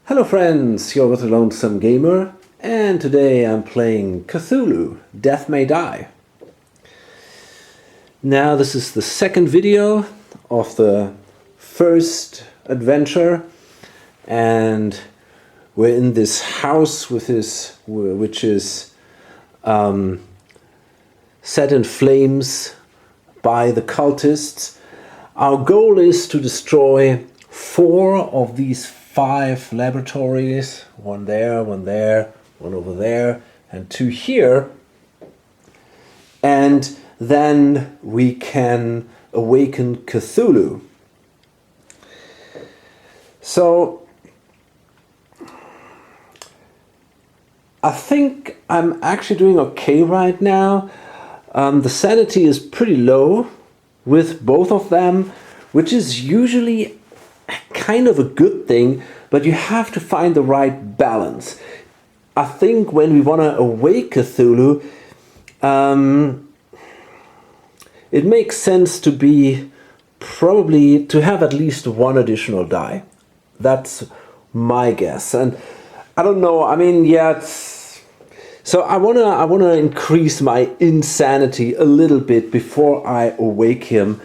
Hello friends, you're with the Lonesome Gamer, and today I'm playing Cthulhu Death May Die. Now this is the second video of the first adventure, and we're in this house with which is set in flames by the cultists. Our goal is to destroy 4 of these 5 laboratories, one there, one over there, and 2 here. And then we can awaken Cthulhu. So I think I'm actually doing okay right now. The sanity is pretty low with both of them, which is usually kind of a good thing, but you have to find the right balance. I think when we want to awake Cthulhu, it makes sense to have at least 1 additional die. That's my guess, and I don't know. I mean, yeah. So I wanna increase my insanity a little bit before I awake him.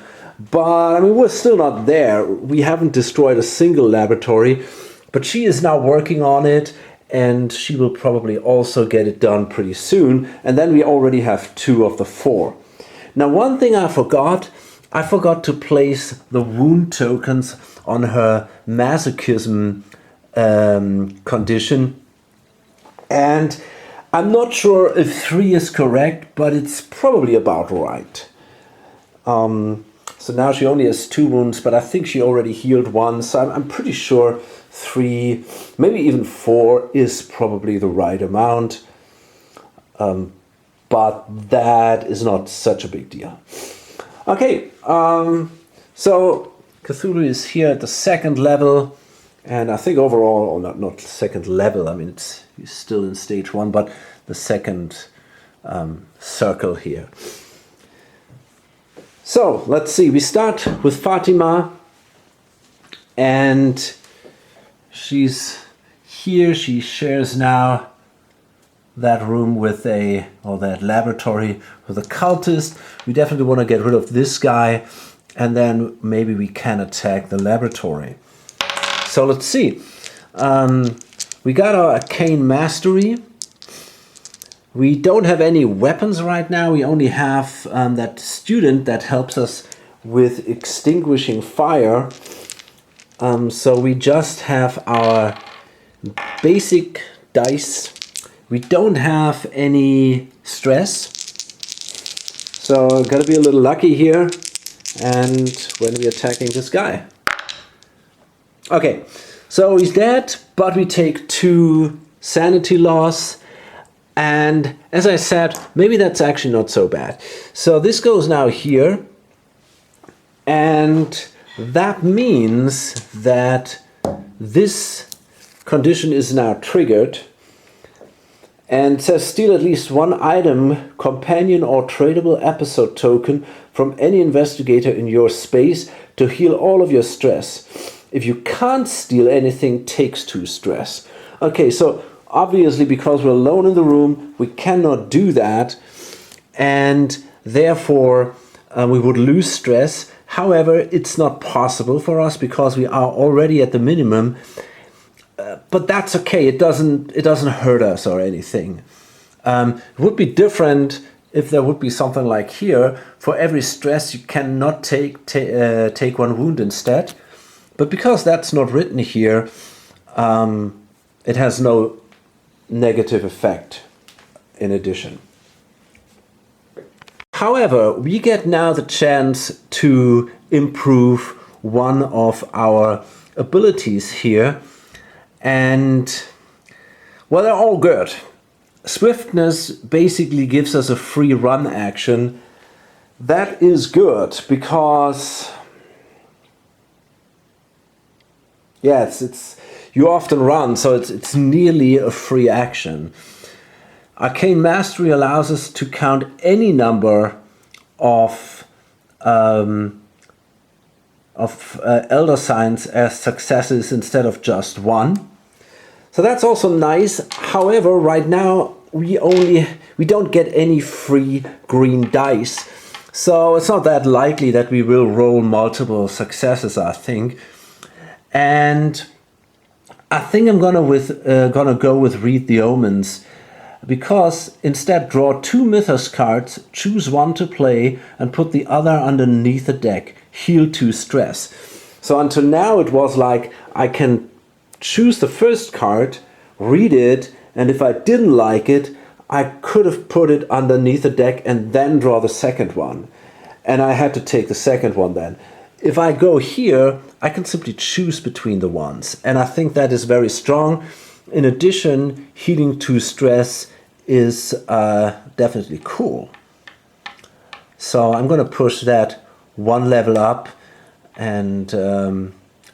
But I mean, we're still not there. We haven't destroyed a single laboratory, but she is now working on it, and she will probably also get it done pretty soon. And then we already have 2 of the 4. Now, one thing I forgot to place the wound tokens on her masochism condition. And I'm not sure if 3 is correct, but it's probably about right. So now she only has 2 wounds, but I think she already healed 1. So I'm pretty sure 3, maybe even 4 is probably the right amount. But that is not such a big deal. Okay, so Cthulhu is here at the 2nd level. And I think overall, or not 2nd level, I mean, he's still in stage 1, but the 2nd circle here. So let's see, we start with Fatima, and she's here. She shares now that room with that laboratory with a cultist. We definitely want to get rid of this guy, and then maybe we can attack the laboratory. So let's see. We got our arcane mastery. We don't have any weapons right now. We only have that student that helps us with extinguishing fire. So we just have our basic dice. We don't have any stress. So gotta be a little lucky here. And when we're attacking this guy. Okay, so he's dead, but we take 2 sanity loss. And as I said, maybe that's actually not so bad. So this goes now here. And that means that this condition is now triggered. And it says steal at least 1 item, companion or tradable episode token from any investigator in your space to heal all of your stress. If you can't steal anything, takes 2 stress. Okay, so obviously because we're alone in the room, we cannot do that. And therefore, we would lose stress. However, it's not possible for us because we are already at the minimum. But that's okay. It doesn't hurt us or anything. It would be different if there would be something like here. For every stress, you cannot take 1 wound instead. But because that's not written here, it has no negative effect in addition. However, we get now the chance to improve one of our abilities here. And, well, they're all good. Swiftness basically gives us a free run action. That is good because, yeah, you often run, so it's nearly a free action. Arcane Mastery allows us to count any number of elder signs as successes instead of just 1. So that's also nice. However, right now we don't get any free green dice. So it's not that likely that we will roll multiple successes, I think. And I think I'm gonna go with Read the Omens, because instead draw 2 Mythos cards, choose one to play, and put the other underneath the deck. Heal 2 stress. So until now it was like I can choose the first card, read it, and if I didn't like it, I could have put it underneath the deck and then draw the second one. And I had to take the second one then. If I go here, I can simply choose between the ones. And I think that is very strong. In addition, healing 2 stress is definitely cool. So I'm going to push that 1 level up. And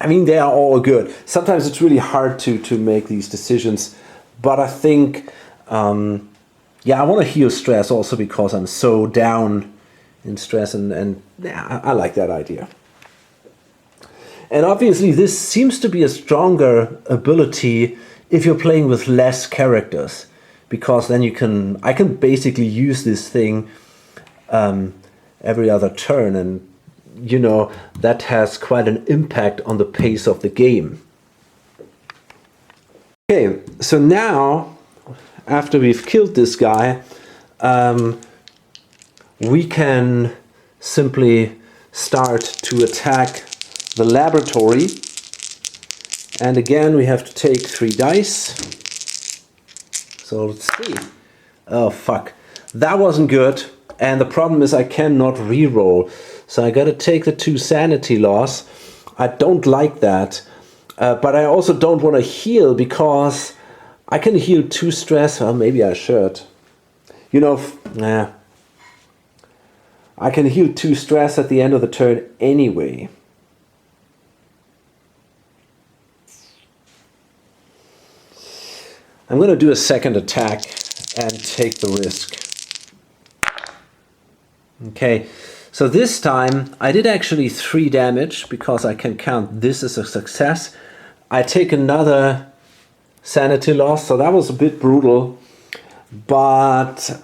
I mean, they are all good. Sometimes it's really hard to make these decisions. But I think, yeah, I want to heal stress also because I'm so down in stress. And yeah, I like that idea. And obviously this seems to be a stronger ability if you're playing with less characters, because then I can basically use this thing every other turn, and you know that has quite an impact on the pace of the game. Okay, so now after we've killed this guy, we can simply start to attack the laboratory. And again, we have to take 3 dice. So let's see. Oh, fuck. That wasn't good. And the problem is I cannot re-roll. So I gotta take the 2 sanity loss. I don't like that. But I also don't want to heal because I can heal 2 stress. Well, maybe I should. You know, nah. I can heal 2 stress at the end of the turn anyway. I'm going to do a second attack and take the risk. Okay, so this time I did actually 3 damage because I can count this as a success. I take another sanity loss, so that was a bit brutal. But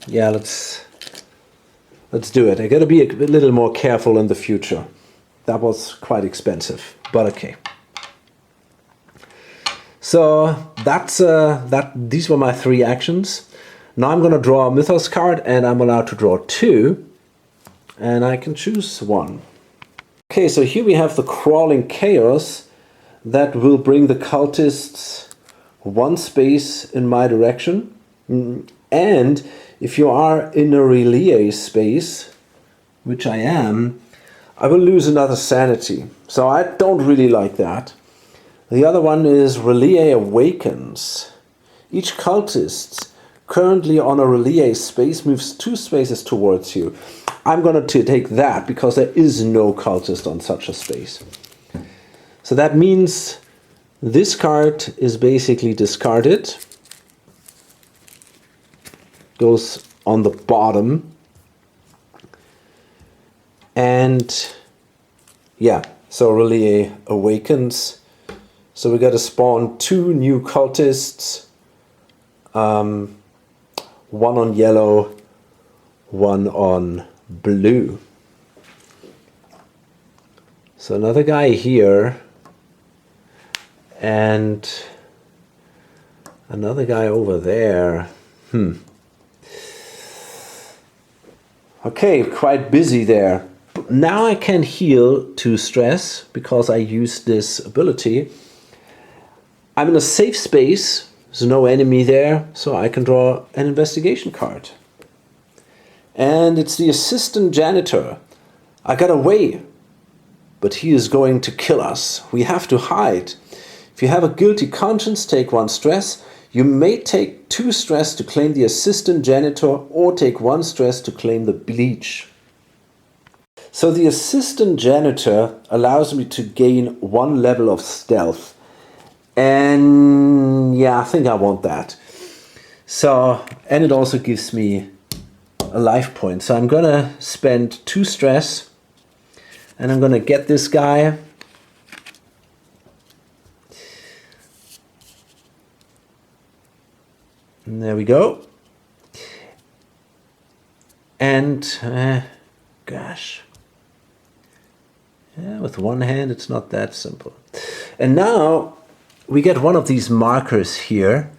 yeah, let's do it. I got to be a little more careful in the future. That was quite expensive, but okay. So these were my 3 actions. Now I'm going to draw a Mythos card, and I'm allowed to draw 2, and I can choose 1. Okay, so here we have the Crawling Chaos that will bring the cultists 1 space in my direction. And if you are in a relay space, which I am, I will lose another sanity. So I don't really like that. The other one is Relay Awakens. Each cultist currently on a relay space moves 2 spaces towards you. I'm going to take that because there is no cultist on such a space. So that means this card is basically discarded. Goes on the bottom. And yeah, so Relay Awakens. So we got to spawn 2 new cultists, 1 on yellow, 1 on blue. So another guy here, and another guy over there. Okay, quite busy there. Now I can heal 2 stress because I used this ability. I'm in a safe space, there's no enemy there, so I can draw an investigation card. And it's the assistant janitor. I got away, but he is going to kill us. We have to hide. If you have a guilty conscience, take 1 stress. You may take 2 stress to claim the assistant janitor or take 1 stress to claim the bleach. So the assistant janitor allows me to gain 1 level of stealth. And yeah, I think I want that. So, and it also gives me a life point. So I'm gonna spend 2 stress and I'm gonna get this guy. And there we go. And, gosh. Yeah, with one hand it's not that simple. And now we get one of these markers here.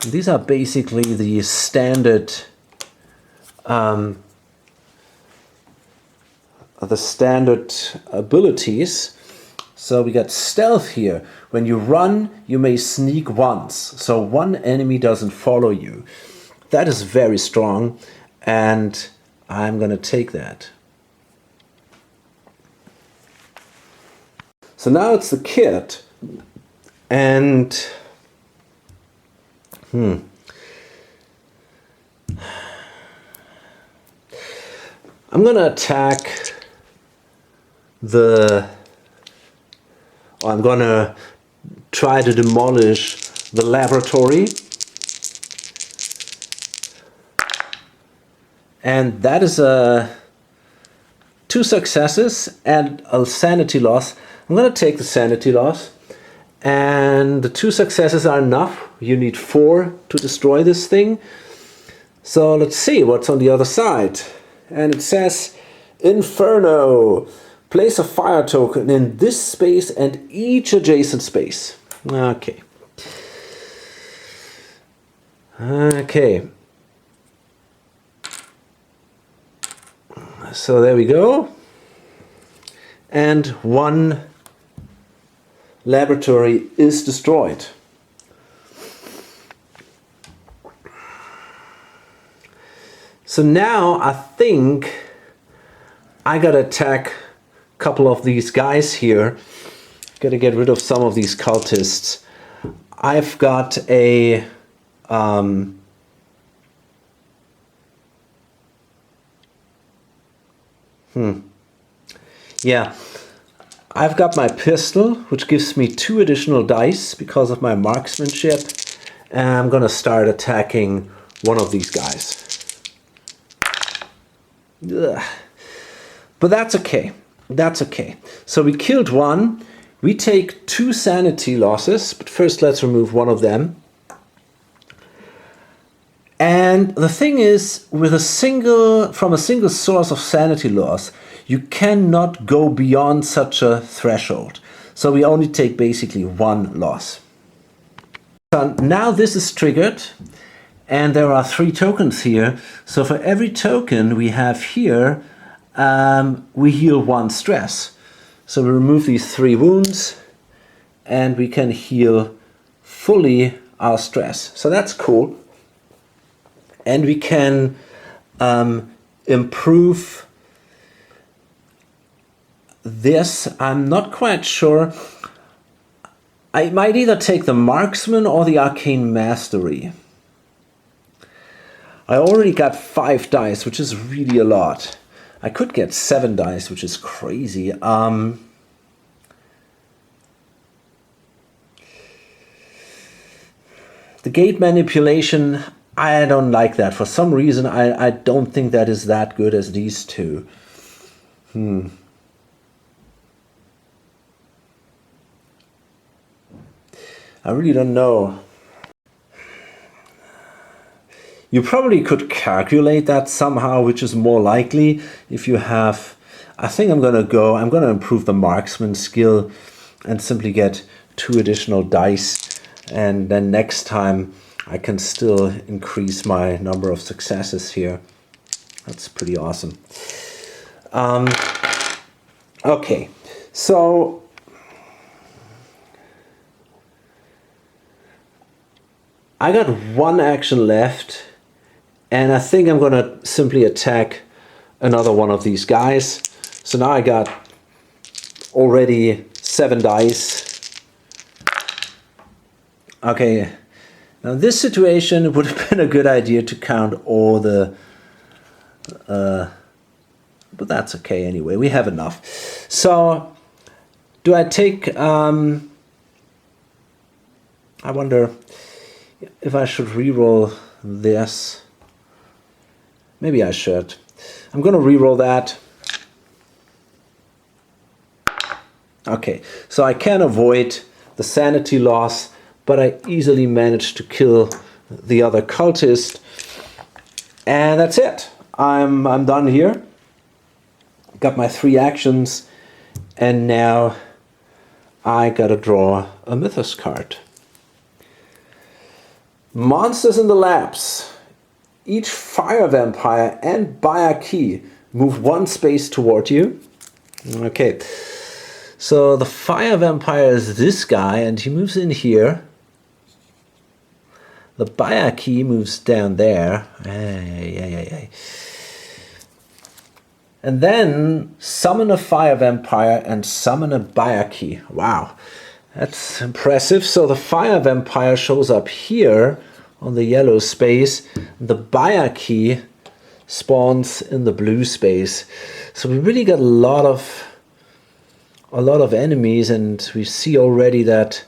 And these are basically the standard abilities. So we got stealth here. When you run, you may sneak once. So one enemy doesn't follow you. That is very strong, and I'm gonna take that. So now it's the kit, and I'm gonna attack I'm gonna try to demolish the laboratory. And that is 2 successes and a sanity loss. I'm gonna take the sanity loss. And the 2 successes are enough. You need 4 to destroy this thing. So let's see what's on the other side. And it says, Inferno. Place a fire token in this space and each adjacent space. Okay. Okay. So there we go. And 1 laboratory is destroyed. So now I think I gotta attack a couple of these guys here. Gotta get rid of some of these cultists. I've got a yeah, I've got my pistol, which gives me 2 additional dice because of my marksmanship, and I'm gonna start attacking one of these guys. Ugh. But that's okay. That's okay. So we killed 1. We take 2 sanity losses, but first let's remove one of them. And the thing is, with from a single source of sanity loss, you cannot go beyond such a threshold. So we only take basically 1 loss. So now this is triggered, and there are 3 tokens here. So for every token we have here, we heal 1 stress. So we remove these 3 wounds, and we can heal fully our stress. So that's cool. And we can improve this. I'm not quite sure. I might either take the marksman or the arcane mastery. I already got 5 dice, which is really a lot. I could get 7 dice, which is crazy. The gate manipulation, I don't like that. For some reason, I don't think that is that good as these 2. I really don't know. You probably could calculate that somehow, which is more likely if you have... I think I'm gonna improve the marksman skill and simply get 2 additional dice, and then next time I can still increase my number of successes here. That's pretty awesome. Okay, so I got 1 action left, and I think I'm gonna simply attack another one of these guys. So now I got already 7 dice. Okay, now this situation, it would have been a good idea to count all the... but that's okay anyway, we have enough. So, do I take... I wonder if I should reroll this. Maybe I should. I'm gonna reroll that. Okay, so I can avoid the sanity loss, but I easily managed to kill the other cultist. And that's it. I'm done here. Got my 3 actions, and now I gotta draw a Mythos card. Monsters in the labs. Each fire vampire and buyer key move 1 space toward you. Okay, so the fire vampire is this guy, and he moves in here. The buyer key moves down there. And then summon a fire vampire and summon a buyer key. Wow, that's impressive. So the fire vampire shows up here on the yellow space. The buyer key spawns in the blue space. So we really got a lot of enemies, and we see already that,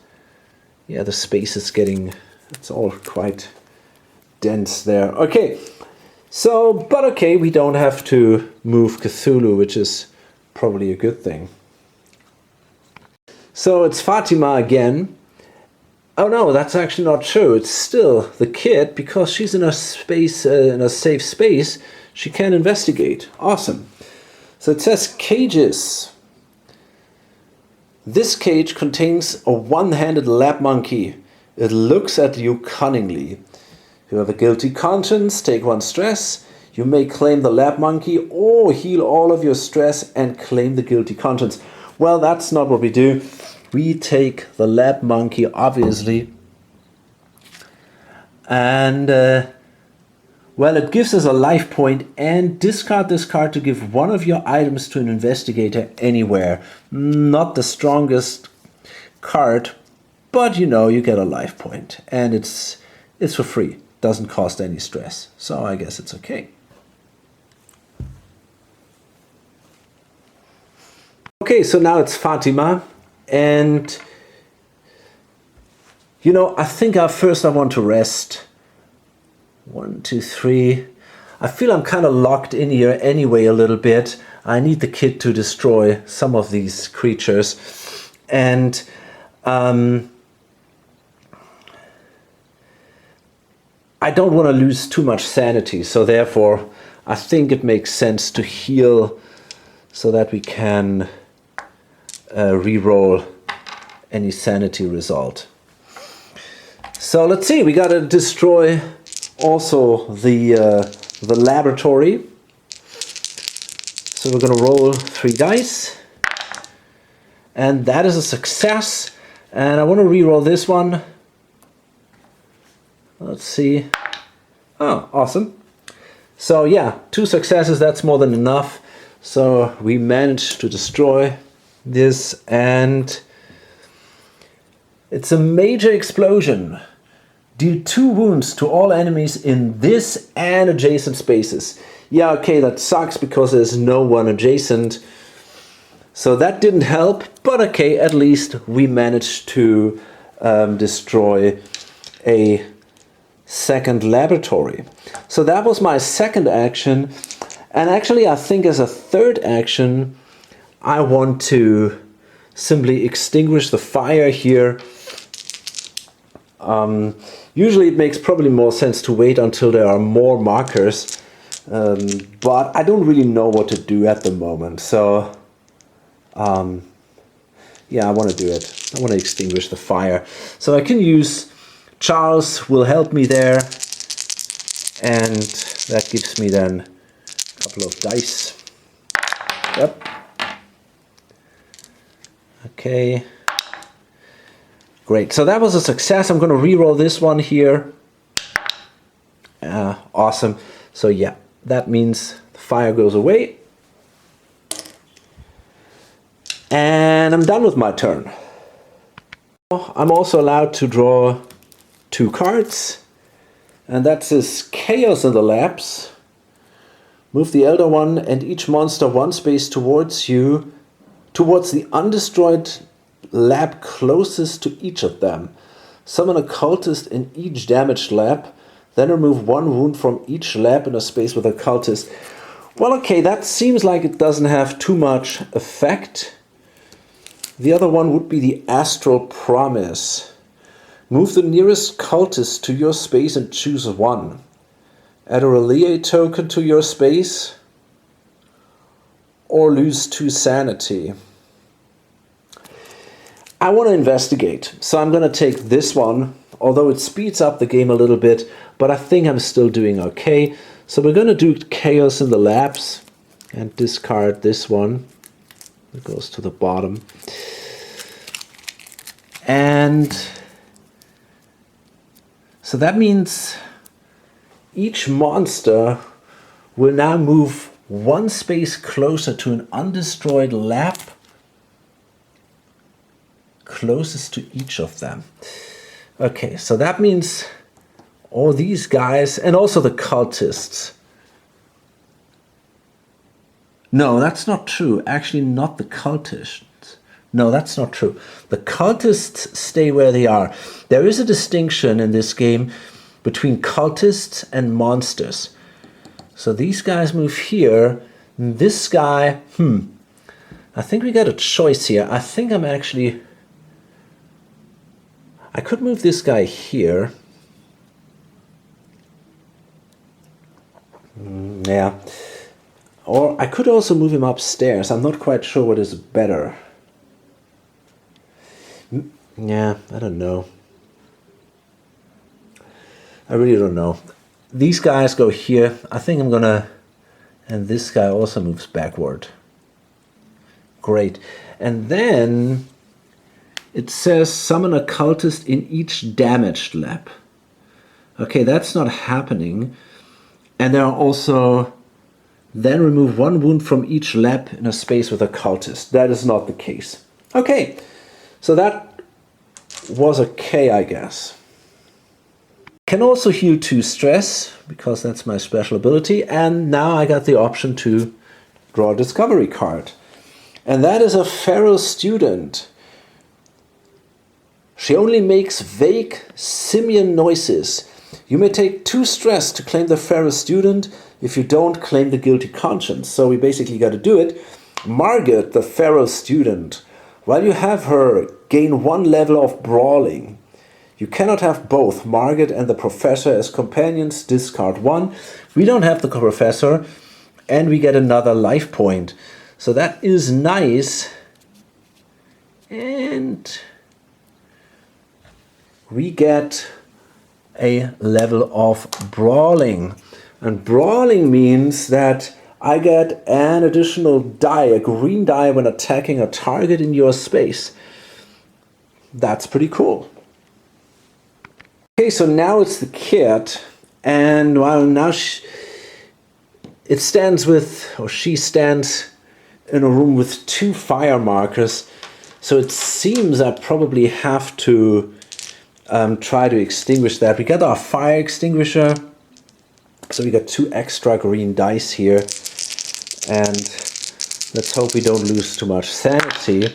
yeah, the space is getting, it's all quite dense there. Okay. So, but okay, we don't have to move Cthulhu, which is probably a good thing. So it's Fatima again. Oh no, that's actually not true. It's still the kid, because she's in a space, in a safe space. She can investigate. Awesome. So it says cages. This cage contains a one-handed lab monkey. It looks at you cunningly. You have a guilty conscience, take 1 stress. You may claim the lab monkey or heal all of your stress and claim the guilty conscience. Well, that's not what we do. We take the lab monkey, obviously. And, well, it gives us a life point, and discard this card to give 1 of your items to an investigator anywhere. Not the strongest card, but you know, you get a life point. And it's for free. Doesn't cost any stress, so I guess it's okay. Okay, so now it's Fatima, and you know, I think I want to rest. 1, 2, 3. I feel I'm kind of locked in here anyway a little bit. I need the kid to destroy some of these creatures, and I don't want to lose too much sanity, so therefore I think it makes sense to heal so that we can re-roll any sanity result. So let's see, we gotta destroy also the laboratory. So we're gonna roll 3 dice, and that is a success. And I want to re-roll this one. Let's see. Oh, awesome. So yeah, 2 successes, that's more than enough. So we managed to destroy this, and it's a major explosion. Deal 2 wounds to all enemies in this and adjacent spaces. Yeah, okay, that sucks because there's no one adjacent. So that didn't help, but okay, at least we managed to destroy a second laboratory. So that was my second action, and actually I think as a third action I want to simply extinguish the fire here. Usually it makes probably more sense to wait until there are more markers, but I don't really know what to do at the moment, so yeah, I want to do it. I want to extinguish the fire. So I can use Charles will help me there, and that gives me then a couple of dice. Yep. Okay. Great. So that was a success. I'm going to re-roll this one here. Awesome. So yeah, that means the fire goes away. And I'm done with my turn. I'm also allowed to draw 2 cards, and that says Chaos in the Labs. Move the Elder One and each monster 1 space towards you, towards the undestroyed lab closest to each of them. Summon a cultist in each damaged lab, then remove 1 wound from each lab in a space with a cultist. Well, okay, that seems like it doesn't have too much effect. The other one would be the Astral Promise. Move the nearest cultist to your space and choose one. Add a relay token to your space. Or lose 2 sanity. I want to investigate, so I'm going to take this one, although it speeds up the game a little bit, but I think I'm still doing okay. So we're going to do Chaos in the Labs and discard this one. It goes to the bottom. And so that means each monster will now move 1 space closer to an undestroyed lab closest to each of them. Okay, so that means all these guys and also the cultists. No, that's not true. Actually, not the cultists. No, that's not true. The cultists stay where they are. There is a distinction in this game between cultists and monsters. So these guys move here. This guy, I think we got a choice here. I think I'm actually... I could move this guy here. Yeah. Or I could also move him upstairs. I'm not quite sure what is better. Yeah, I don't know. I really don't know. These guys go here. I think I'm gonna... And this guy also moves backward. Great. And then... it says summon a cultist in each damaged lab. Okay, that's not happening. And there are also... then remove 1 wound from each lab in a space with a cultist. That is not the case. Okay, so that was okay, I guess. Can also heal 2 stress, because that's my special ability. And now I got the option to draw a discovery card. And that is a feral student. She only makes vague simian noises. You may take 2 stress to claim the feral student. If you don't, claim the guilty conscience. So we basically got to do it. Margaret, the feral student. While you have her, gain 1 level of brawling. You cannot have both Margaret and the professor as companions. Discard 1. We don't have the professor. And we get another life point. So that is nice. And... we get a level of brawling. And brawling means that I get an additional die, a green die, when attacking a target in your space. That's pretty cool. Okay, so now it's the kid. And well, now it stands with, or she stands in a room with 2 fire markers. So it seems I probably have to try to extinguish that. We got our fire extinguisher, so we got 2 extra green dice here, and let's hope we don't lose too much sanity.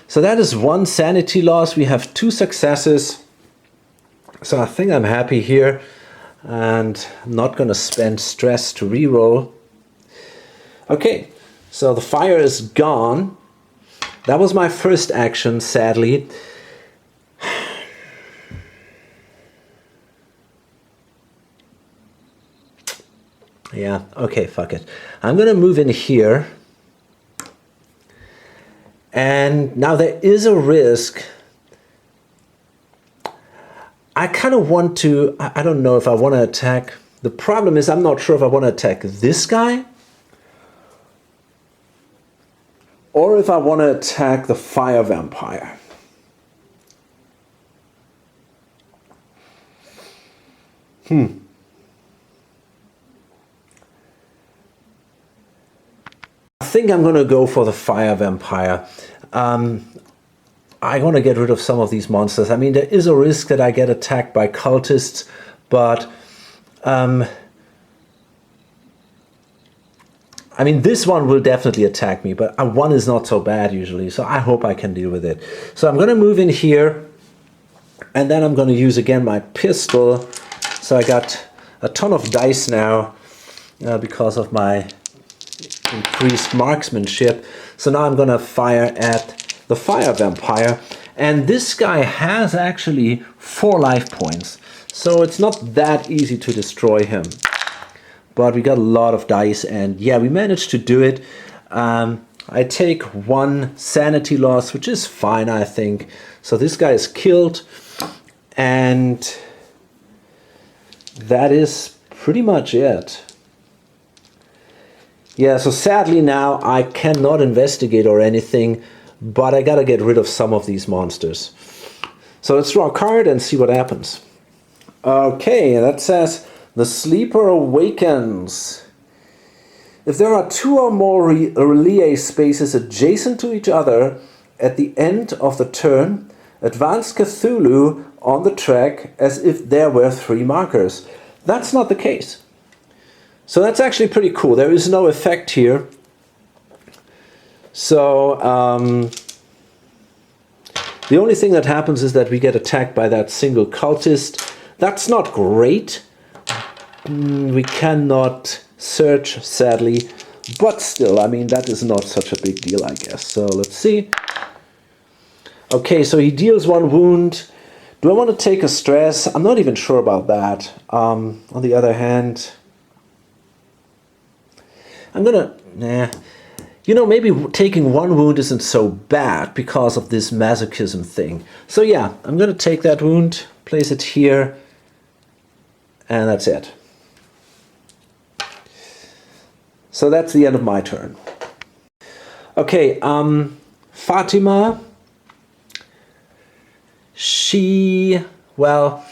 So that is 1 sanity loss. We have 2 successes, so I think I'm happy here, and I'm not gonna spend stress to reroll. Okay, so the fire is gone. That was my first action, sadly. Yeah, okay, fuck it. I'm gonna move in here. And now there is a risk. I kind of want to, I don't know if I want to attack. The problem is I'm not sure if I want to attack this guy. Or if I want to attack the fire vampire. I think I'm going to go for the fire vampire. I want to get rid of some of these monsters. I mean, there is a risk that I get attacked by cultists, but I mean, this one will definitely attack me, but one is not so bad usually, so I hope I can deal with it. So I'm going to move in here, and then I'm going to use again my pistol. So I got a ton of dice now because of my increased marksmanship. So now I'm going to fire at the fire vampire, And this guy has actually 4 life points. So it's not that easy to destroy him. But we got a lot of dice, and yeah, we managed to do it. I take 1 sanity loss, which is fine, I think. So this guy is killed, and that is pretty much it. Yeah, so sadly now I cannot investigate or anything, but I gotta get rid of some of these monsters. So let's draw a card and see what happens. Okay, that says the sleeper awakens. If there are 2 or more relay spaces adjacent to each other at the end of the turn, advance Cthulhu on the track as if there were 3 markers. That's not the case. So that's actually pretty cool. There is no effect here. So the only thing that happens is that we get attacked by that single cultist. That's not great. We cannot search, sadly, but still, I mean, that is not such a big deal, I guess. So let's see. Okay, so he deals 1 wound. Do I want to take a stress? I'm not even sure about that. On the other hand, I'm gonna, you know, maybe taking 1 wound isn't so bad because of this masochism thing. So yeah, I'm gonna take that wound, place it here, and that's it. So that's the end of my turn. Okay, Fatima, well,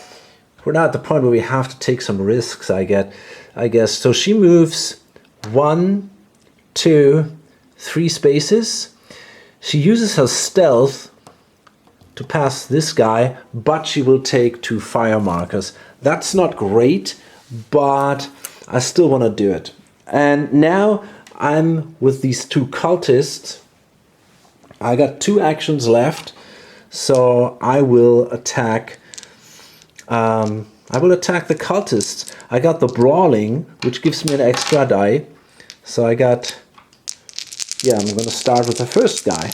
we're now at the point where we have to take some risks, I guess. So she moves 1, 2, 3 spaces. She uses her stealth to pass this guy, but she will take 2 fire markers. That's not great, but I still want to do it. And now I'm with these 2 cultists. I got 2 actions left, so I will attack. The cultists. I got the brawling, which gives me an extra die. So I got. Yeah, I'm going to start with the first guy.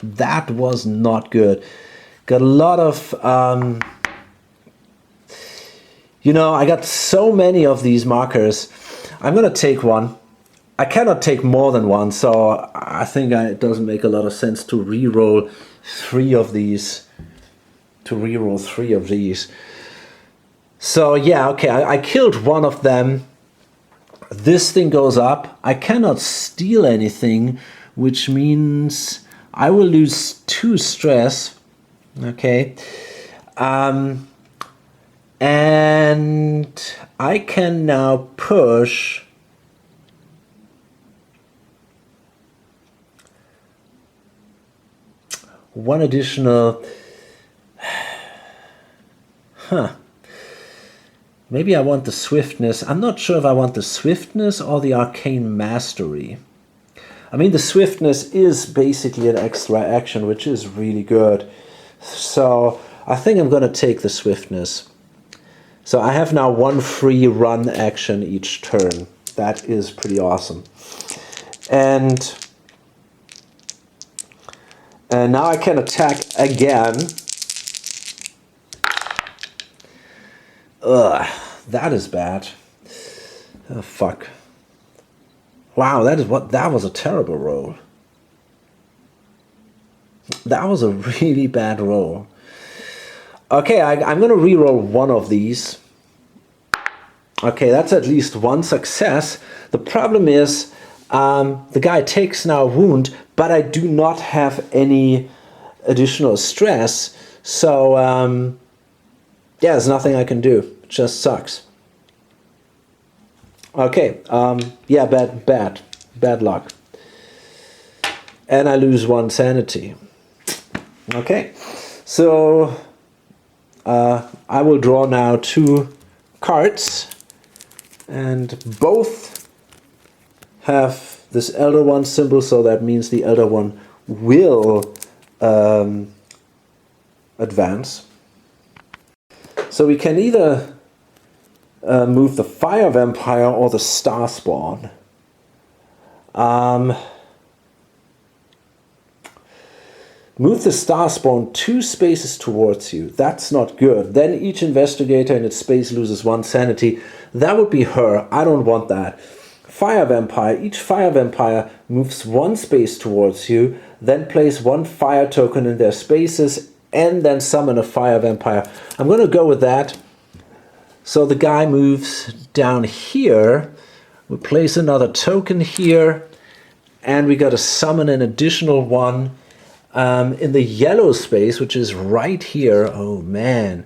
That was not good. Got a lot of. You know, I got so many of these markers. I'm going to take 1. I cannot take more than 1, so I think it doesn't make a lot of sense to re-roll 3 of these. So yeah, okay, I killed 1 of them. This thing goes up. I cannot steal anything, which means I will lose 2 stress. Okay. And I can now push one additional. Maybe I want the swiftness. I'm not sure if I want the swiftness or the arcane mastery. I mean, the swiftness is basically an extra action, which is really good. So I think I'm going to take the swiftness. So I have now 1 free run action each turn. That is pretty awesome. And now I can attack again. Ugh, that is bad. Oh, fuck. Wow, that was a terrible roll. That was a really bad roll. Okay, I'm going to re-roll 1 of these. Okay, that's at least 1 success. The problem is the guy takes now a wound, but I do not have any additional stress. So, yeah, there's nothing I can do. It just sucks. Okay, yeah, bad luck. And I lose 1 sanity. Okay, so I will draw now 2 cards, and both have this Elder One symbol, so that means the Elder One will advance. So we can either move the Fire Vampire or the Star Spawn. Move the star spawn 2 spaces towards you. That's not good. Then each investigator in its space loses 1 sanity. That would be her. I don't want that. Fire vampire. Each fire vampire moves 1 space towards you, then place 1 fire token in their spaces, and then summon a fire vampire. I'm going to go with that. So the guy moves down here. We place another token here, and we got to summon an additional one in the yellow space, which is right here. Oh man,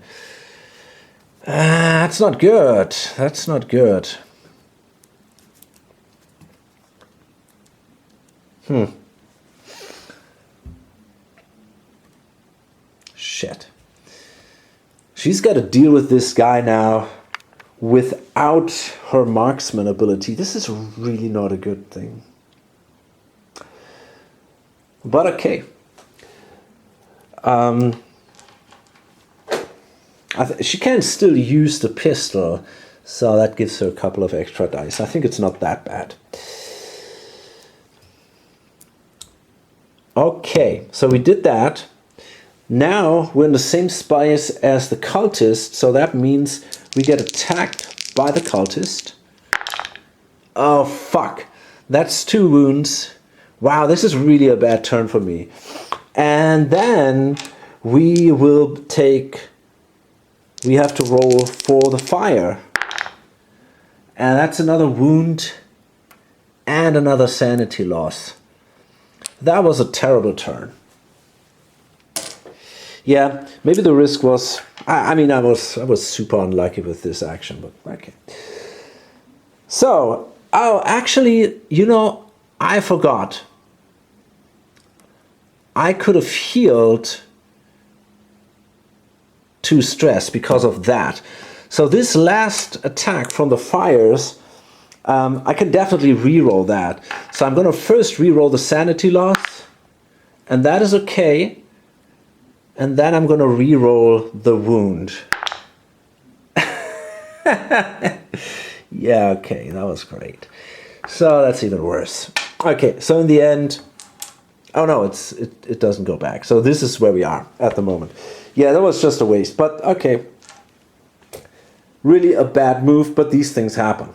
that's not good. That's not good. Shit. She's got to deal with this guy now without her marksman ability. This is really not a good thing. But okay. She can still use the pistol, so that gives her a couple of extra dice. I think it's not that bad. Okay, so we did that. Now we're in the same space as the cultist, so that means we get attacked by the cultist. Oh fuck, that's 2 wounds. Wow, this is really a bad turn for me. And then we will take, we have to roll for the fire. And that's another wound and another sanity loss. That was a terrible turn. Yeah, maybe the risk was, I was super unlucky with this action, but okay. So, oh, actually, you know, I forgot. I could have healed 2 stress because of that. So this last attack from the fires, I can definitely reroll that. So I'm going to first reroll the sanity loss, and that is okay. And then I'm going to reroll the wound. Yeah, okay, that was great. So that's even worse. Okay, so in the end, oh no, it doesn't go back. So this is where we are at the moment. Yeah, that was just a waste, but okay. Really a bad move, but these things happen.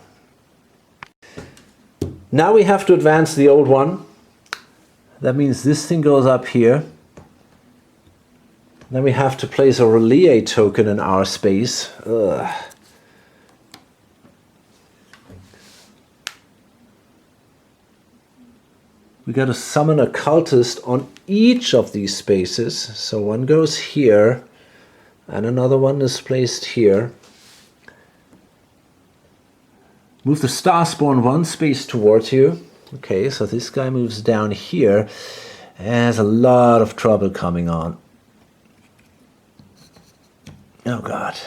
Now we have to advance the old one. That means this thing goes up here. Then we have to place a relay token in our space. Ugh. We got to summon a cultist on each of these spaces. So one goes here, and another one is placed here. Move the star spawn 1 space towards you. Okay, so this guy moves down here. Has a lot of trouble coming on. Oh God.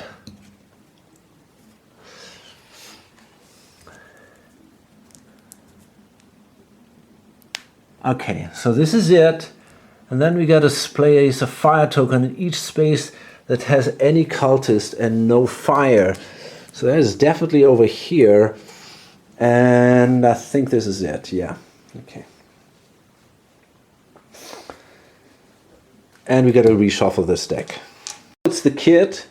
Okay, so this is it. And then we got to place a fire token in each space that has any cultist and no fire. So that is definitely over here. And I think this is it, yeah. Okay. And we got to reshuffle this deck. It's the kid,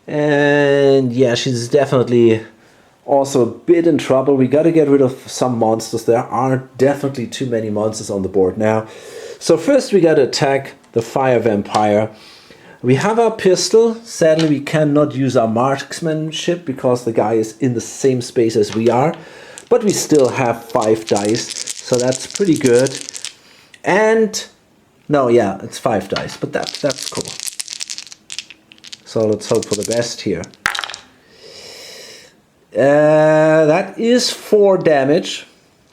and yeah, she's definitely also a bit in trouble. We got to get rid of some monsters. There are definitely too many monsters on the board now. So first we got to attack the fire vampire. We have our pistol. Sadly, we cannot use our marksmanship because the guy is in the same space as we are. But we still have 5 dice, so that's pretty good. And no, yeah, it's 5 dice, but that's cool. So let's hope for the best here. That is 4 damage.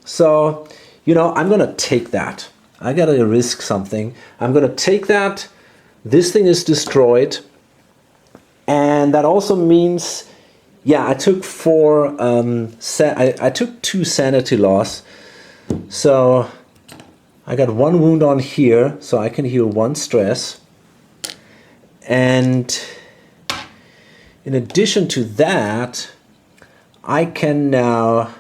So, you know, I'm going to take that. I got to risk something. I'm going to take that. This thing is destroyed. And that also means, yeah, I took 4, I took 2 sanity loss. So I got 1 wound on here, so I can heal 1 stress. And in addition to that, I can now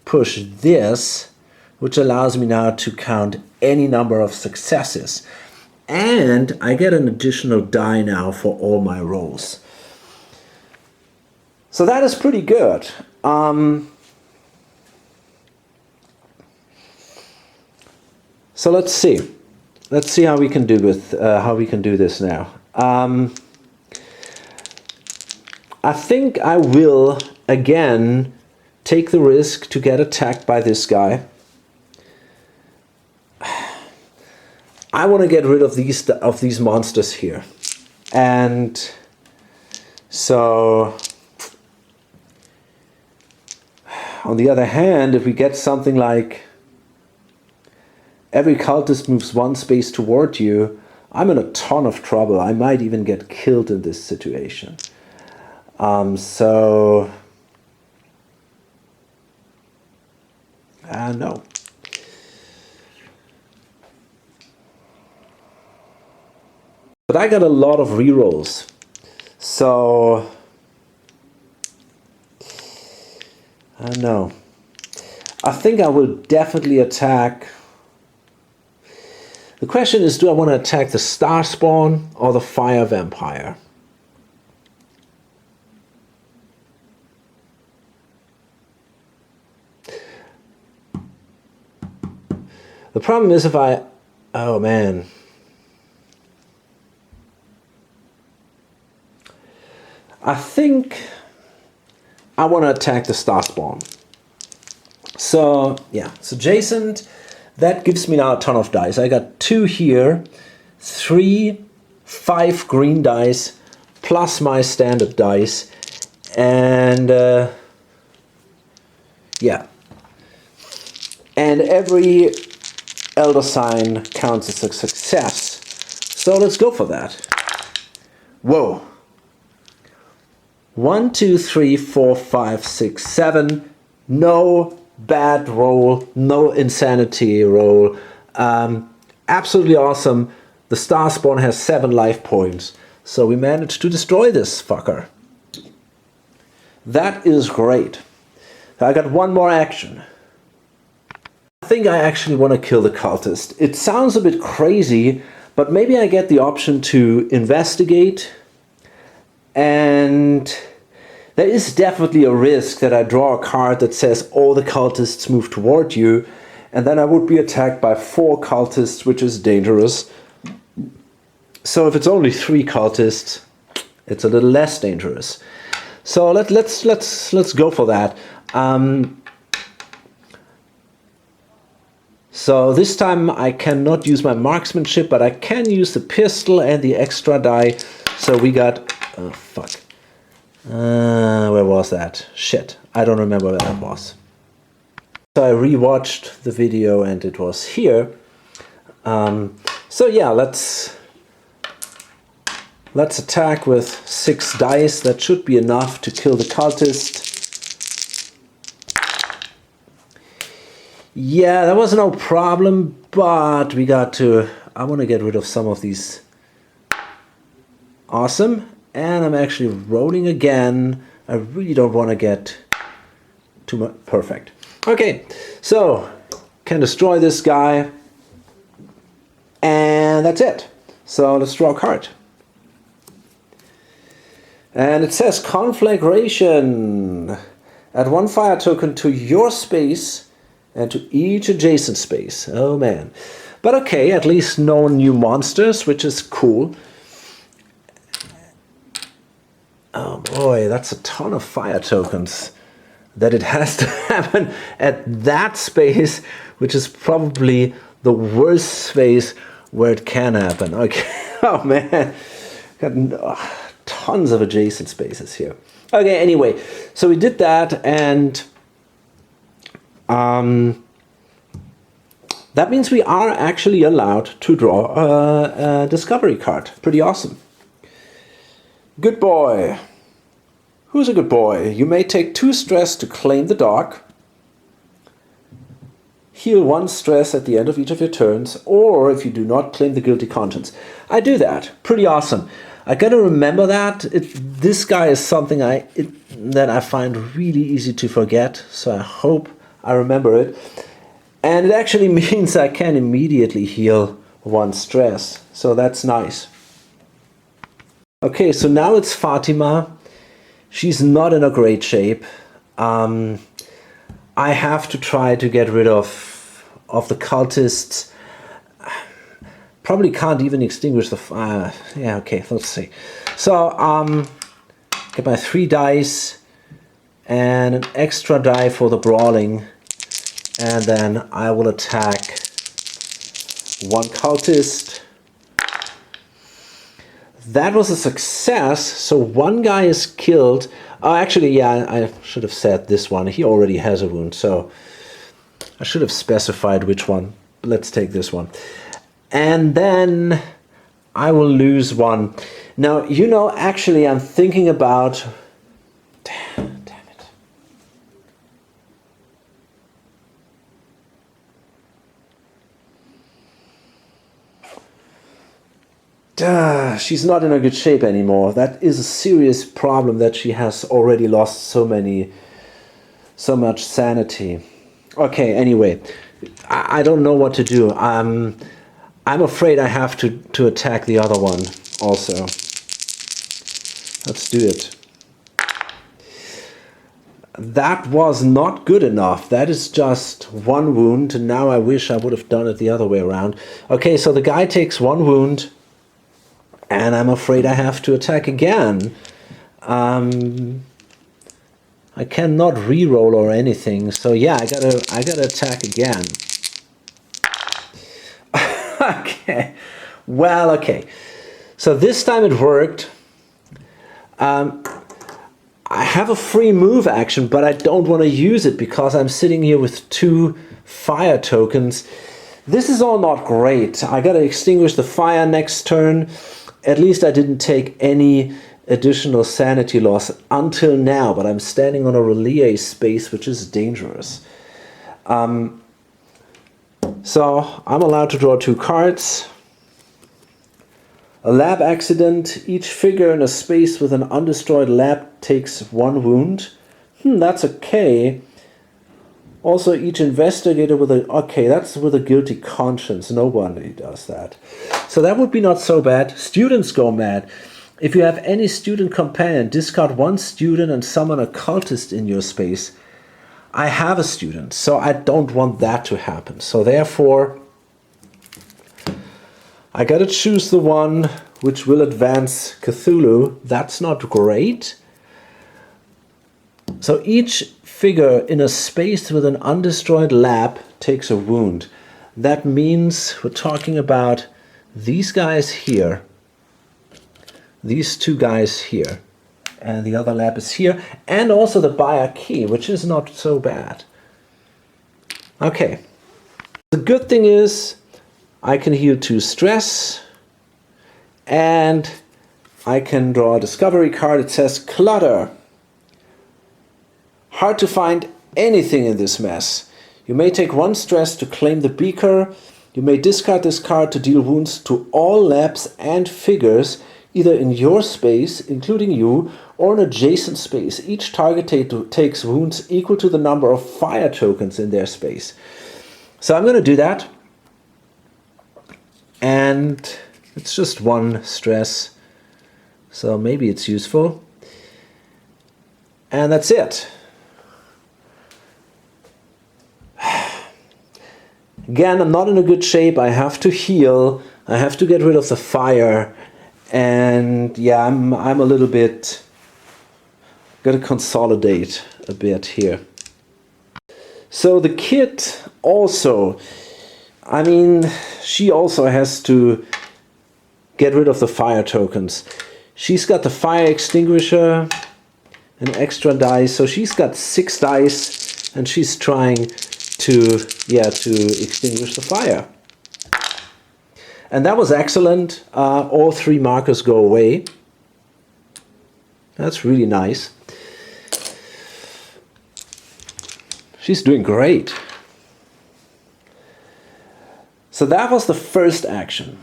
push this, which allows me now to count any number of successes. And I get an additional die now for all my rolls. So that is pretty good. So let's see. Let's see how we can do this now. I think I will again take the risk to get attacked by this guy. I want to get rid of these monsters here. And so on the other hand, if we get something like every cultist moves one space toward you, I'm in a ton of trouble. I might even get killed in this situation. So no. But I got a lot of rerolls. So I don't know. I think I will definitely attack. The question is, do I want to attack the Star Spawn or the Fire Vampire? The problem is if I... Oh man. I think I want to attack the Star Spawn. So yeah, it's adjacent. That gives me now a ton of dice. I got 2 here, 3, 5 green dice, plus my standard dice. And yeah. And every elder sign counts as a success. So let's go for that. Whoa. 1, 2, 3, 4, 5, 6, 7. No bad roll, no insanity roll. Absolutely awesome. The Star Spawn has 7 life points. So we managed to destroy this fucker. That is great. I got one more action. I think I actually want to kill the cultist. It sounds a bit crazy, but maybe I get the option to investigate. And there is definitely a risk that I draw a card that says all the cultists move toward you, and then I would be attacked by 4 cultists, which is dangerous. So if it's only 3 cultists, it's a little less dangerous. So let's go for that. So this time I cannot use my marksmanship, but I can use the pistol and the extra die. So we got... Oh, fuck. Where was that? Shit, I don't remember where that was. So I rewatched the video and it was here. So yeah, let's attack with 6 dice. That should be enough to kill the cultist. Yeah, that was no problem, but we got to... I want to get rid of some of these. Awesome. And I'm actually rolling again. I really don't want to get too much. Perfect. Okay, so can destroy this guy. And that's it. So let's draw a card. And it says conflagration. Add 1 fire token to your space and to each adjacent space. Oh man. But okay, at least no new monsters, which is cool. Oh boy, that's a ton of fire tokens. That it has to happen at that space, which is probably the worst space where it can happen. Okay, oh man, got tons of adjacent spaces here. Okay, anyway, so we did that, and that means we are actually allowed to draw a discovery card. Pretty awesome. Good boy. Who's a good boy? You may take 2 stress to claim the dog. Heal 1 stress at the end of each of your turns, or if you do not, claim the guilty conscience. I do that. Pretty awesome. I gotta remember that. This guy is something that I find really easy to forget, so I hope I remember it. And it actually means I can immediately heal 1 stress. So that's nice. Okay, so now it's Fatima. She's not in a great shape. I have to try to get rid of the cultists. Probably can't even extinguish the fire. Yeah, okay, let's see. So, get my 3 dice and an extra die for the brawling. And then I will attack 1 cultist. That was a success, so 1 guy is killed. Oh, actually, yeah, I should have said this one. He already has a wound, so I should have specified which one. Let's take this one. And then I will lose 1. Now, you know, actually, I'm thinking about... Damn it. She's not in a good shape anymore. That is a serious problem that she has already lost so much sanity. Okay, anyway, I don't know what to do. I'm afraid I have to attack the other one also. Let's do it. That was not good enough. That is just 1 wound, and now I wish I would have done it the other way around. Okay, so the guy takes 1 wound. And I'm afraid I have to attack again. I cannot re-roll or anything, so yeah, I gotta attack again. Okay, well, okay. So this time it worked. I have a free move action, but I don't want to use it because I'm sitting here with 2 fire tokens. This is all not great. I gotta extinguish the fire next turn. At least I didn't take any additional sanity loss until now, but I'm standing on a relay space, which is dangerous. So I'm allowed to draw 2 cards. A lab accident. Each figure in a space with an undestroyed lab takes 1 wound. That's okay. Also, each investigator with a... Okay, that's with a guilty conscience. Nobody does that. So that would be not so bad. Students go mad. If you have any student companion, discard 1 student and summon a cultist in your space. I have a student, so I don't want that to happen. So therefore, I gotta choose the one which will advance Cthulhu. That's not great. So each figure in a space with an undestroyed lab takes a wound. That means we're talking about these guys here, these 2 guys here, and the other lab is here, and also the buyer key, which is not so bad. Okay. The good thing is I can heal 2 stress, and I can draw a discovery card. It says clutter. Hard to find anything in this mess. You may take 1 stress to claim the beaker. You may discard this card to deal wounds to all labs and figures, either in your space, including you, or an adjacent space. Each target takes wounds equal to the number of fire tokens in their space. So I'm going to do that. And it's just 1 stress. So maybe it's useful. And that's it. Again, I'm not in a good shape. I have to heal. I have to get rid of the fire. And yeah, I'm a little bit... Got to consolidate a bit here. So the kid also... I mean, she also has to get rid of the fire tokens. She's got the fire extinguisher, an extra dice. So she's got 6 dice. And she's trying to extinguish the fire. And that was excellent. All 3 markers go away. That's really nice. She's doing great. So that was the first action.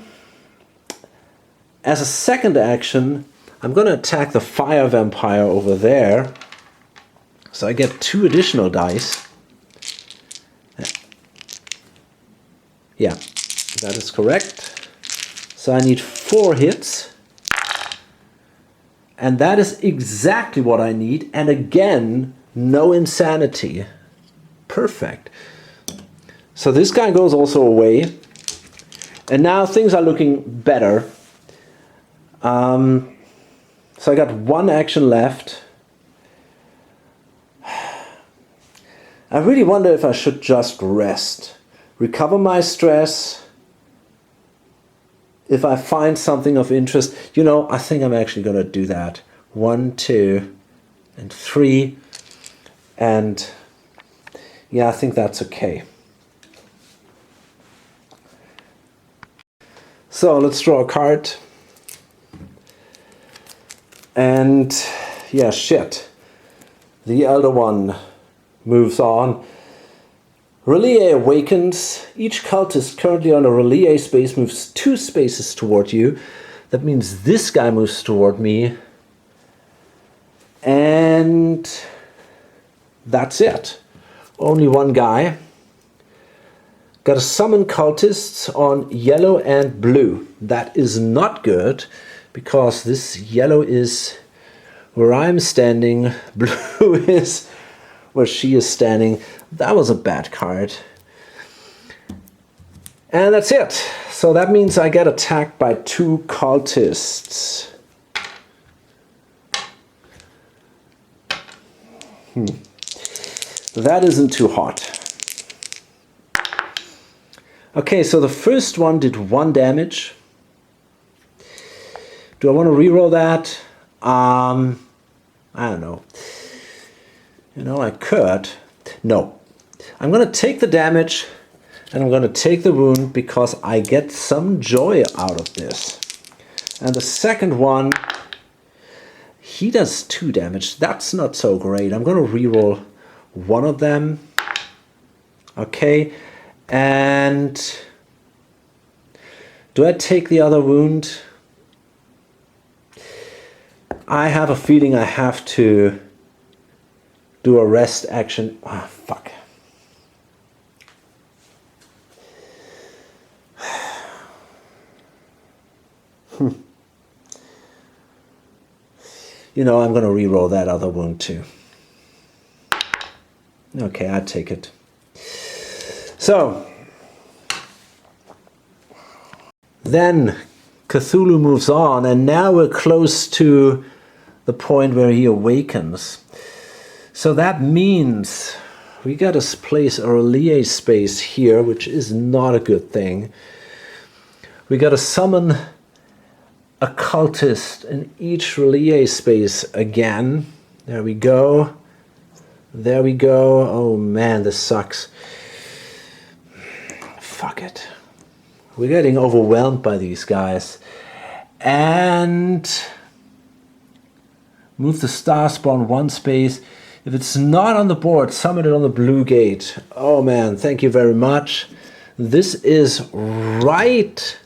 As a second action, I'm going to attack the fire vampire over there. So I get 2 additional dice. Yeah, that is correct. So I need 4 hits. And that is exactly what I need. And again, no insanity. Perfect. So this guy goes also away. And now things are looking better. So I got 1 action left. I really wonder if I should just rest. Recover my stress. If I find something of interest, you know, I think I'm actually going to do that. 1, 2, and 3. And yeah, I think that's okay. So let's draw a card. And yeah, shit. The Elder One moves on. Relay awakens. Each cultist currently on a relay space moves 2 spaces toward you. That means this guy moves toward me. And that's it. Only 1 guy. Got to summon cultists on yellow and blue. That is not good, because this yellow is where I'm standing. Blue is where she is standing. That was a bad card. And that's it. So that means I get attacked by 2 cultists. That isn't too hot. Okay, so the first one did 1 damage. Do I want to reroll that? I don't know. You know, I could. No. I'm going to take the damage and I'm going to take the wound because I get some joy out of this. And the second one, he does 2 damage. That's not so great. I'm going to reroll 1 of them. Okay. And do I take the other wound? I have a feeling I have to do a rest action. Ah, fuck. You know, I'm going to re-roll that other wound too. Okay, I take it. So, then Cthulhu moves on, and now we're close to the point where he awakens. So that means we got to place a relay space here, which is not a good thing. We got to summon a cultist in each relay space again. There we go. There we go. Oh man, this sucks. Fuck it. We're getting overwhelmed by these guys. And move the star spawn 1 space. If it's not on the board, summon it on the blue gate. Oh man, thank you very much. This is right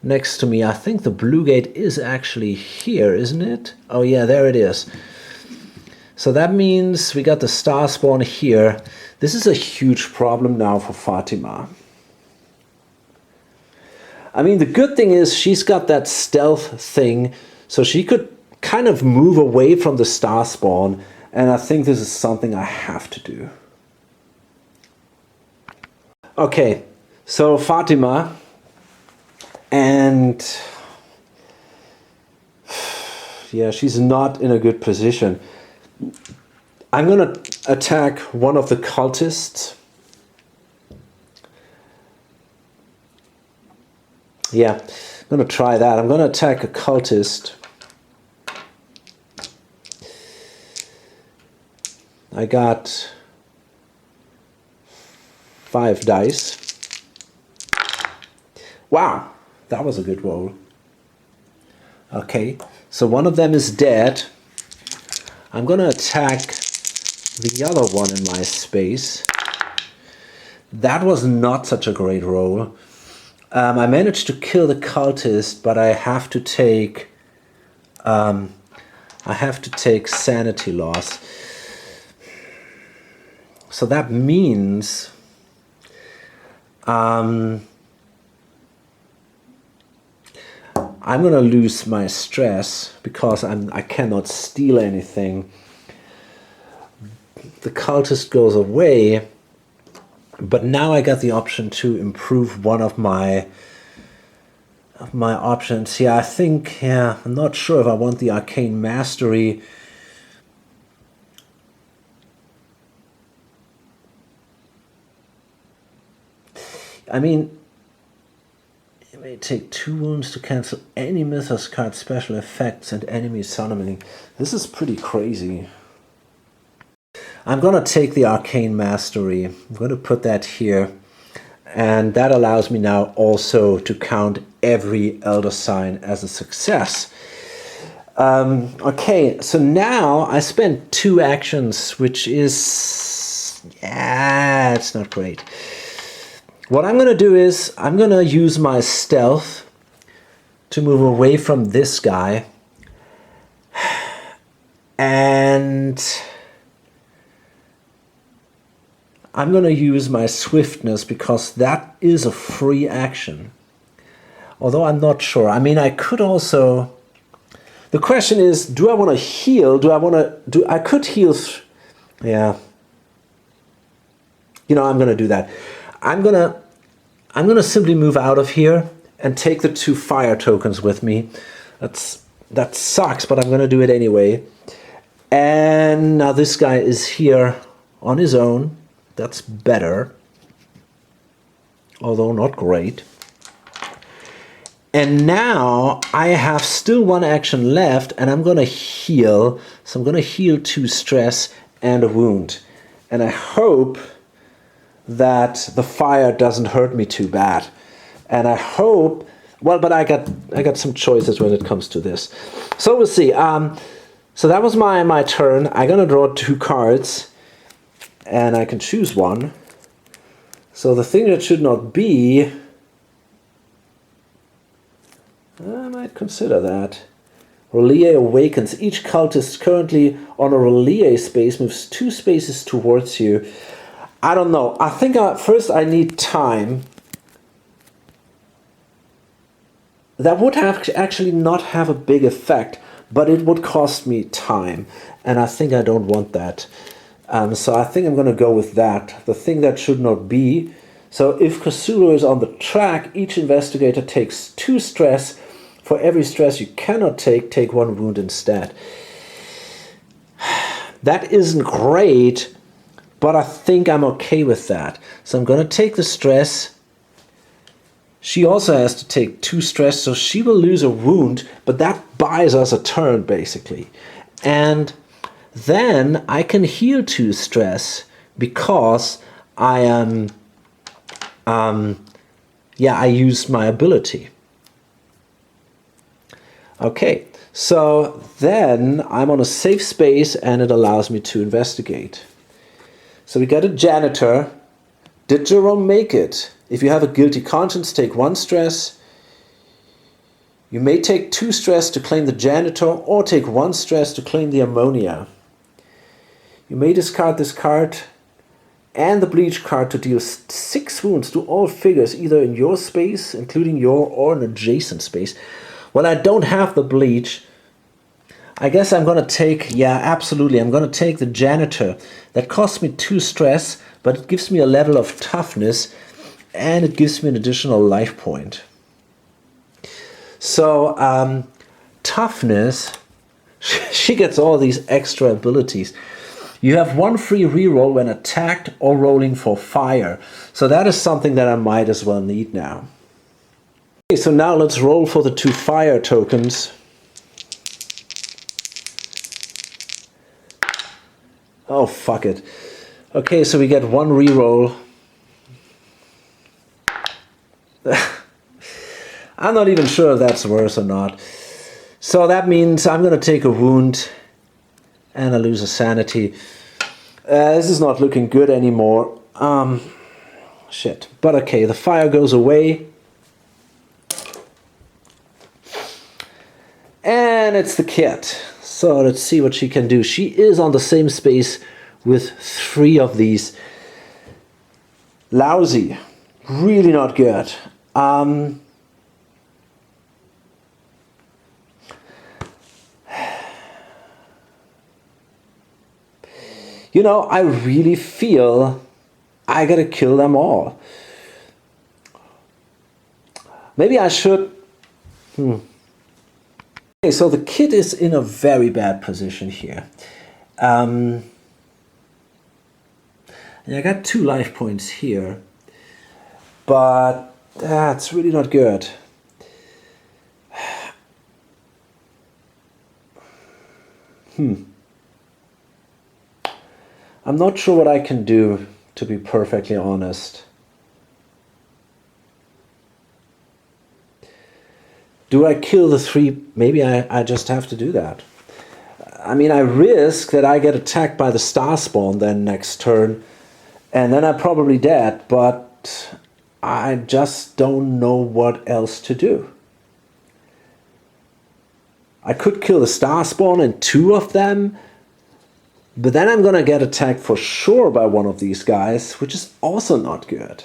next to me. I think the blue gate is actually here, isn't it? Oh yeah, there it is. So that means we got the star spawn here. This is a huge problem now for Fatima. I mean, the good thing is she's got that stealth thing, so she could kind of move away from the star spawn, and I think this is something I have to do. Okay, so Fatima, and yeah, she's not in a good position. I'm gonna attack one of the cultists. Yeah, I'm gonna try that. I'm gonna attack a cultist. I got 5 dice. Wow, that was a good roll. Okay, so one of them is dead. I'm gonna attack the other one in my space. That was not such a great roll. I managed to kill the cultist, but I have to take sanity loss. So that means I'm gonna lose my stress because I cannot steal anything. The cultist goes away, but now I got the option to improve one of my options. Yeah, I think, yeah, I'm not sure if I want the arcane mastery. I mean, you may take 2 wounds to cancel any Mythos card special effects and enemy summoning. This is pretty crazy. I'm gonna take the arcane mastery. I'm gonna put that here. And that allows me now also to count every elder sign as a success. Okay, so now I spent 2 actions, which is, yeah, it's not great. What I'm gonna do is I'm gonna use my stealth to move away from this guy, and I'm going to use my swiftness because that is a free action. Although I'm not sure. I mean, I could also... The question is, do I want to heal? I could heal... Yeah. You know, I'm going to do that. I'm going to simply move out of here and take the 2 fire tokens with me. That sucks, but I'm going to do it anyway. And now this guy is here on his own. That's better, although not great. And now I have still 1 action left, and I'm going to heal. So I'm going to heal 2 stress and a wound. And I hope that the fire doesn't hurt me too bad. And I hope... Well, but I got some choices when it comes to this. So we'll see. So that was my turn. I'm going to draw 2 cards. And I can choose one. So the thing that should not be... I might consider that. Relay awakens. Each cultist currently on a relay space moves 2 spaces towards you. I don't know. I think first I need time. That would actually not have a big effect, but it would cost me time. And I think I don't want that. So I think I'm going to go with that. The thing that should not be. So if Cthulhu is on the track, each investigator takes 2 stress. For every stress you cannot take 1 wound instead. That isn't great, but I think I'm okay with that. So I'm going to take the stress. She also has to take 2 stress, so she will lose a wound, but that buys us a turn, basically. And then I can heal 2 stress because I am, I used my ability. Okay, so then I'm on a safe space and it allows me to investigate. So we got a janitor. Did Jerome make it? If you have a guilty conscience, take 1 stress. You may take 2 stress to claim the janitor or take 1 stress to claim the ammonia. You may discard this card and the bleach card to deal 6 wounds to all figures either in your space, including your or an adjacent space. Well, I don't have the bleach. I guess I'm going to take, yeah, absolutely, I'm going to take the janitor. That costs me 2 stress, but it gives me a level of toughness and it gives me an additional life point. So, toughness, she gets all these extra abilities. You have 1 free reroll when attacked or rolling for fire. So that is something that I might as well need now. Okay, so now let's roll for the 2 fire tokens. Oh, fuck it. Okay, so we get 1 reroll. I'm not even sure if that's worse or not. So that means I'm going to take a wound and I lose a sanity. This is not looking good anymore. Shit. But okay, the fire goes away. And it's the cat. So let's see what she can do. She is on the same space with 3 of these. Lousy. Really not good. You know, I really feel I gotta kill them all. Maybe I should... Okay, so the kid is in a very bad position here. And I got 2 life points here. But that's really not good. I'm not sure what I can do, to be perfectly honest. Do I kill the 3? Maybe I just have to do that. I mean, I risk that I get attacked by the star spawn then next turn, and then I'm probably dead, but I just don't know what else to do. I could kill the star spawn and 2 of them, but then I'm gonna get attacked for sure by one of these guys, which is also not good.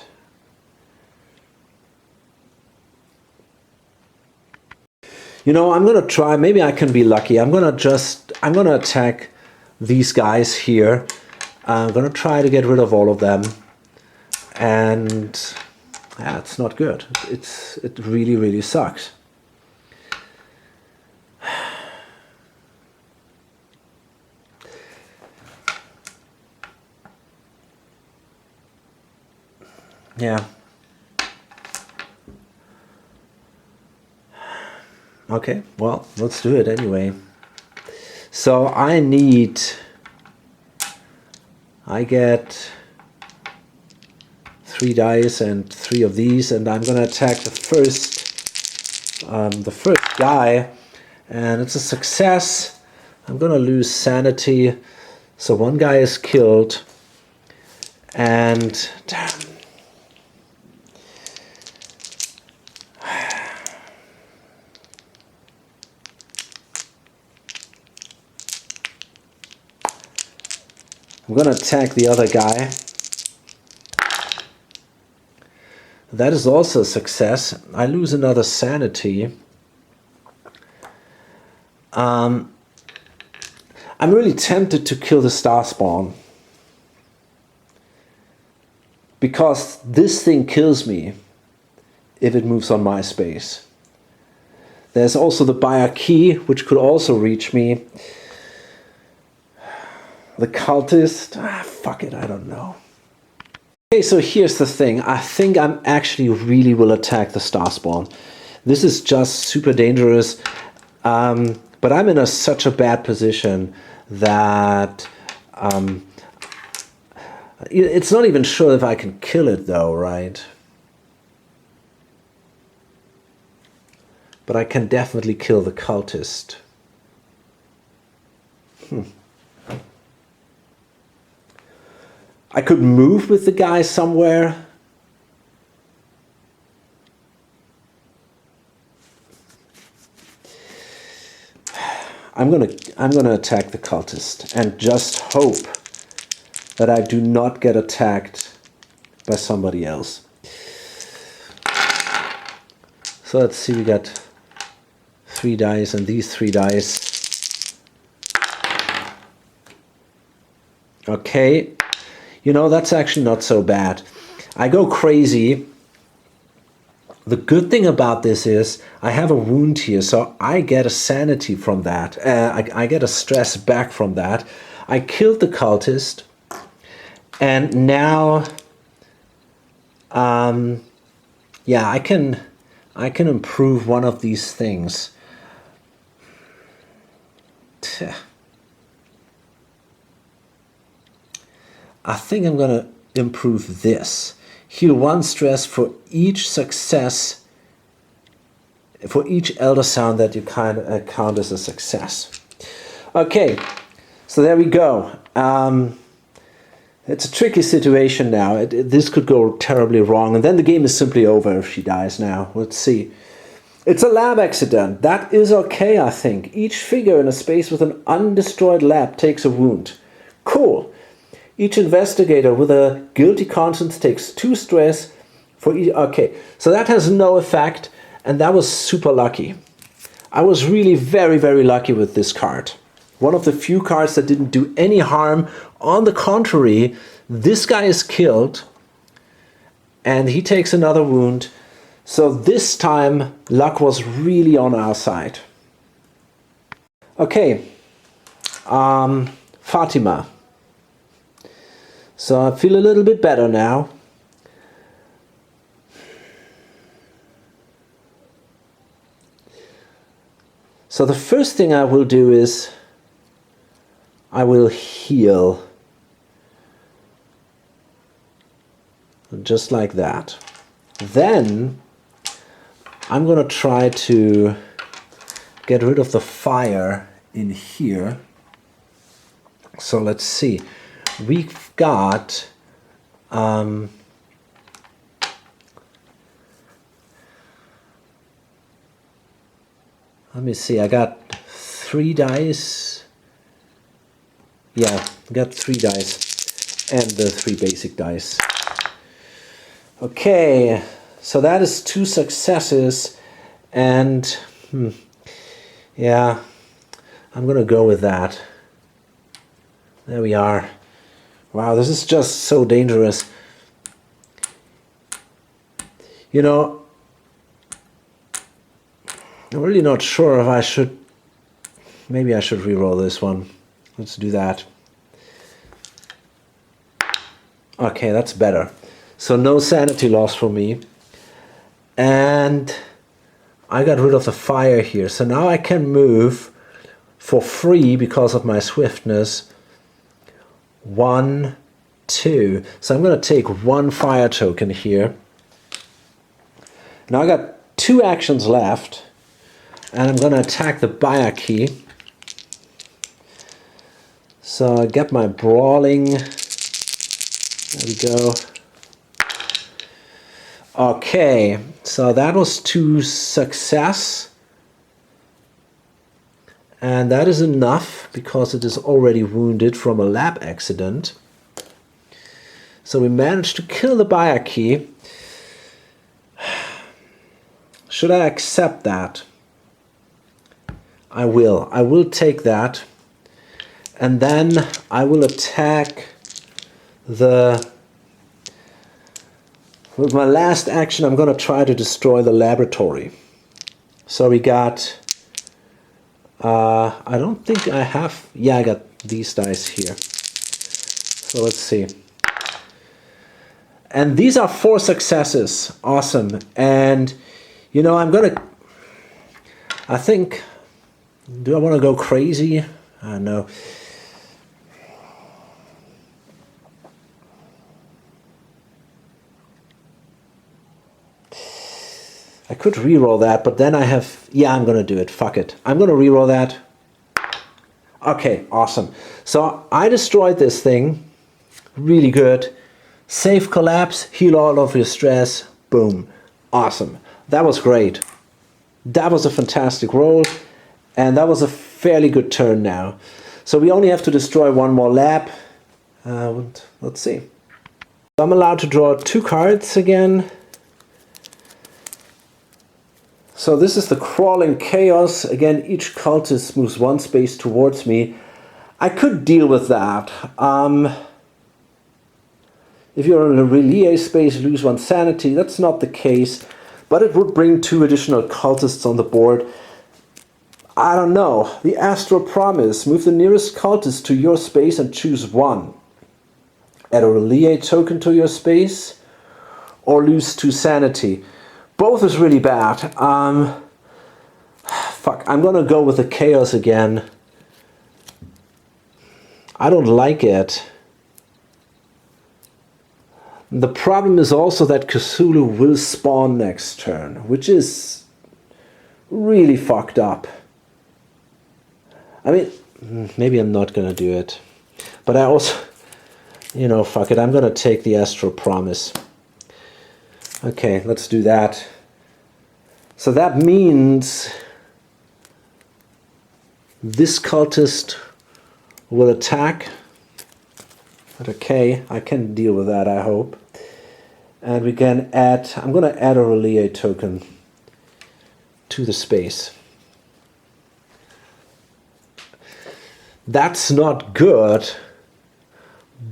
You know, I'm gonna try, maybe I can be lucky. I'm gonna attack these guys here. I'm gonna try to get rid of all of them. And yeah, it's not good. It really, really sucks. Yeah. Okay, well, let's do it anyway. So I get 3 dice and 3 of these, and I'm gonna attack the first guy, and it's a success. I'm gonna lose sanity, so 1 guy is killed, and damn. I'm gonna attack the other guy. That is also a success. I lose another sanity. I'm really tempted to kill the star spawn, because this thing kills me if it moves on my space. There's also the buyer key, which could also reach me. The cultist, fuck it, I don't know. Okay, so here's the thing. I think I'm actually really will attack the star spawn. This is just super dangerous, but I'm in such a bad position that it's not even sure if I can kill it though, right? But I can definitely kill the cultist. I could move with the guy somewhere. I'm gonna attack the cultist and just hope that I do not get attacked by somebody else. So let's see, we got 3 dice and these 3 dice. Okay. You know, that's actually not so bad. I go crazy. The good thing about this is I have a wound here, so I get a sanity from that. I get a stress back from that. I killed the cultist, and now, yeah, I can improve one of these things. I think I'm going to improve this. Heal 1 stress for each success, for each elder sound that you kind of count as a success. Okay, so there we go. It's a tricky situation now. This could go terribly wrong, and then the game is simply over if she dies now. Let's see. It's a lab accident. That is okay, I think. Each figure in a space with an undestroyed lab takes a wound. Cool. Each investigator with a guilty conscience takes 2 stress for each. Okay, so that has no effect, and that was super lucky. I was really very, very lucky with this card. One of the few cards that didn't do any harm. On the contrary, this guy is killed and he takes another wound. So this time luck was really on our side. Okay, Fatima. So I feel a little bit better now. So the first thing I will do is I will heal. Just like that. Then I'm going to try to get rid of the fire in here. So let's see. We've got let me see, I got 3 dice. Yeah, got 3 dice and the 3 basic dice. Okay, so that is 2 successes and yeah, I'm gonna go with that. There we are. Wow, this is just so dangerous. You know, I'm really not sure if I should... Maybe I should reroll this one. Let's do that. Okay, that's better. So no sanity loss for me. And I got rid of the fire here. So now I can move for free because of my swiftness. 1, 2. So I'm going to take 1 fire token here. Now I got 2 actions left. And I'm going to attack the buyer key. So I get my brawling. There we go. Okay, so that was 2 success. And that is enough because it is already wounded from a lab accident. So we managed to kill the buyer key. Should I accept that? I will. I will take that. And then I will attack the... With my last action, I'm going to try to destroy the laboratory. So we got... I don't think I have... Yeah, I got these dice here. So let's see. And these are 4 successes. Awesome. And, you know, I'm going to... I think... Do I want to go crazy? I don't know. I could reroll that, but then I have... Yeah, I'm going to do it. Fuck it. I'm going to reroll that. Okay, awesome. So I destroyed this thing. Really good. Save collapse, heal all of your stress. Boom. Awesome. That was great. That was a fantastic roll. And that was a fairly good turn now. So we only have to destroy 1 more lab. Let's see. I'm allowed to draw 2 cards again. So this is the Crawling Chaos. Again, each cultist moves 1 space towards me. I could deal with that. If you're in a relay space, you lose 1 sanity. That's not the case. But it would bring 2 additional cultists on the board. I don't know. The Astral Promise. Move the nearest cultist to your space and choose 1. Add a relay token to your space. Or lose 2 sanity. Both is really bad. Fuck. I'm gonna go with the Chaos again. I don't like it. The problem is also that Cthulhu will spawn next turn. Which is really fucked up. I mean, maybe I'm not going to do it. But I also, you know, fuck it. I'm going to take the Astral Promise. Okay, let's do that. So that means this cultist will attack. But okay, I can deal with that, I hope. And we can add, I'm going to add a relay token to the space. That's not good,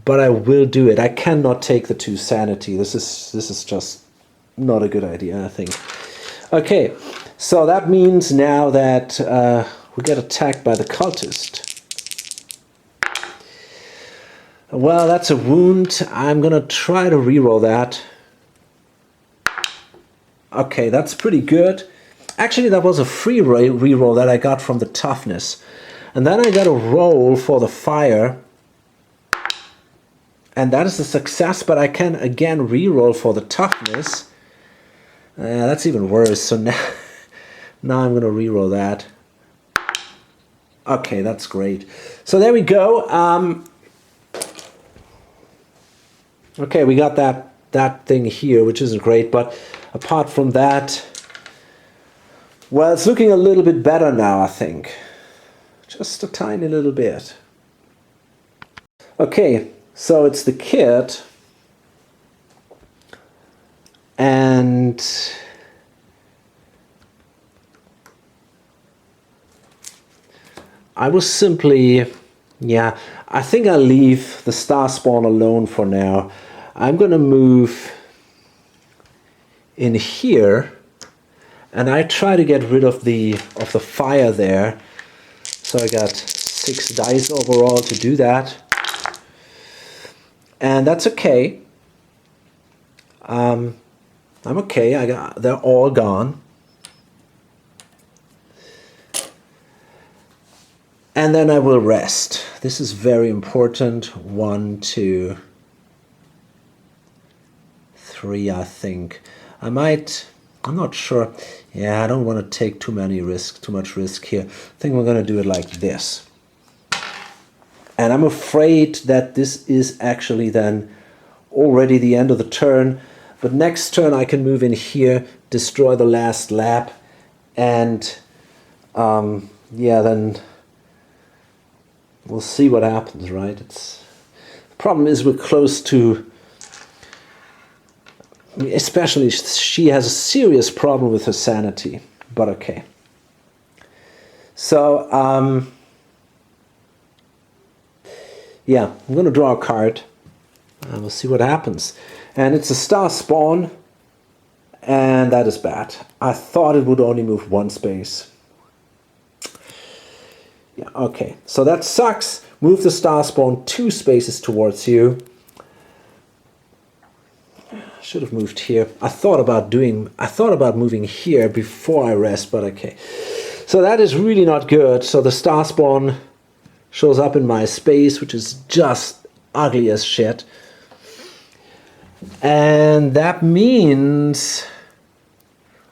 but I will do it. I cannot take the 2 sanity. This is just not a good idea, I think. Okay, so that means now that we get attacked by the cultist. Well, that's a wound. I'm gonna try to reroll that. Okay, that's pretty good. Actually, that was a free reroll that I got from the toughness. And then I got a roll for the fire. And that is a success, but I can again reroll for the toughness. That's even worse. So now I'm going to reroll that. Okay, that's great. So there we go. Okay, we got that thing here, which isn't great. But apart from that, well, it's looking a little bit better now, I think. Just a tiny little bit. Okay, so it's the kid. And I was simply, yeah, I think I'll leave the star spawn alone for now. I'm going to move in here. And I try to get rid of the fire there. So I got 6 dice overall to do that. And that's okay. I'm okay. They're all gone. And then I will rest. This is very important. 1, 2, 3, I think. I'm not sure. Yeah, I don't want to take too much risk here. I think we're going to do it like this. And I'm afraid that this is actually then already the end of the turn. But next turn I can move in here, destroy the last lab, and yeah, then we'll see what happens, right? The problem is we're close to, especially she has a serious problem with her sanity, but okay. So, yeah, I'm going to draw a card and we'll see what happens. And it's a star spawn, and that is bad. I thought it would only move 1 space. Yeah, okay, so that sucks. Move the star spawn 2 spaces towards you. Should have moved here. I thought about moving here before I rest, but okay. So that is really not good. So the star spawn shows up in my space, which is just ugly as shit. And that means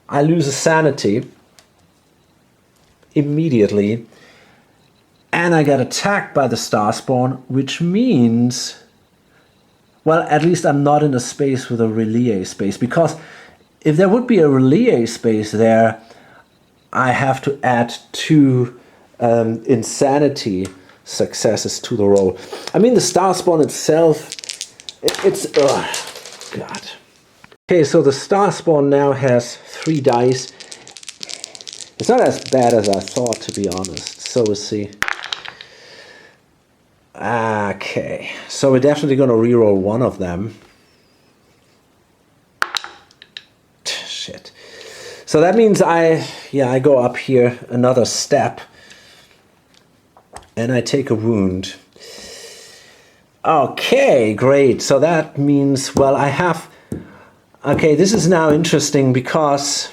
I lose a sanity immediately. And I get attacked by the star spawn, which means, well, at least I'm not in a space with a relay space, because if there would be a relay space there, I have to add 2 insanity successes to the roll. I mean, the star spawn itself, it's, oh, God. Okay, so the star spawn now has 3 dice. It's not as bad as I thought, to be honest. So we'll see. Okay, so we're definitely going to reroll 1 of them. Shit. So that means I go up here another step and I take a wound. Okay, great. So that means, well, I have, okay, this is now interesting because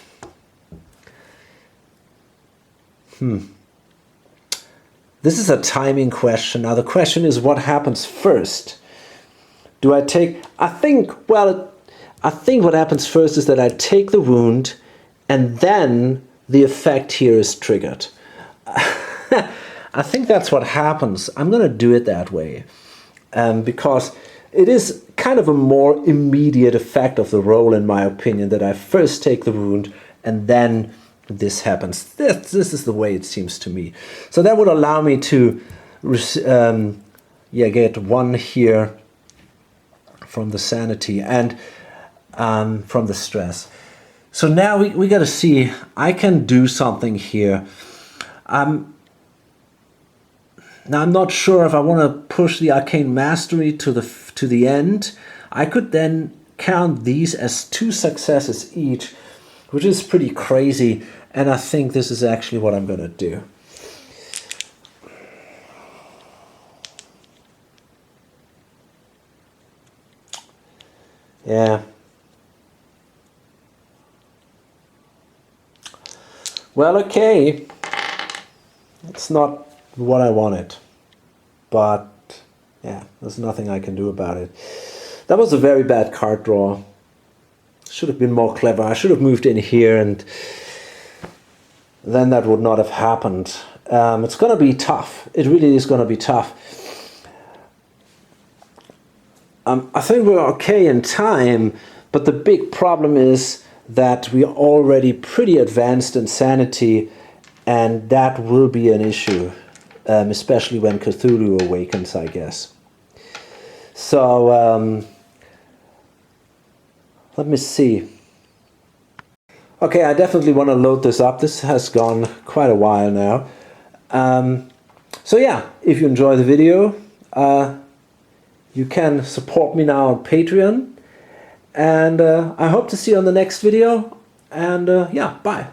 this is a timing question. Now the question is, what happens first? Do I take, I think what happens first is that I take the wound and then the effect here is triggered. I think that's what happens. I'm going to do it that way because it is kind of a more immediate effect of the roll, in my opinion, that I first take the wound and then this happens. This is the way it seems to me. So that would allow me to get 1 here from the sanity and from the stress. So now we got to see, I can do something here. Now I'm not sure if I want to push the Arcane Mastery to the end. I could then count these as 2 successes each, which is pretty crazy, and I think this is actually what I'm gonna do. Yeah. Well, okay. It's not what I wanted. But, yeah, there's nothing I can do about it. That was a very bad card draw. Should have been more clever. I should have moved in here, and then that would not have happened. It's going to be tough. It really is going to be tough. I think we're okay in time, but the big problem is that we are already pretty advanced in sanity, and that will be an issue, especially when Cthulhu awakens, I guess. So, let me see. Okay, I definitely want to load this up. This has gone quite a while now. So yeah, if you enjoy the video, you can support me now on Patreon. And I hope to see you on the next video. And yeah, bye.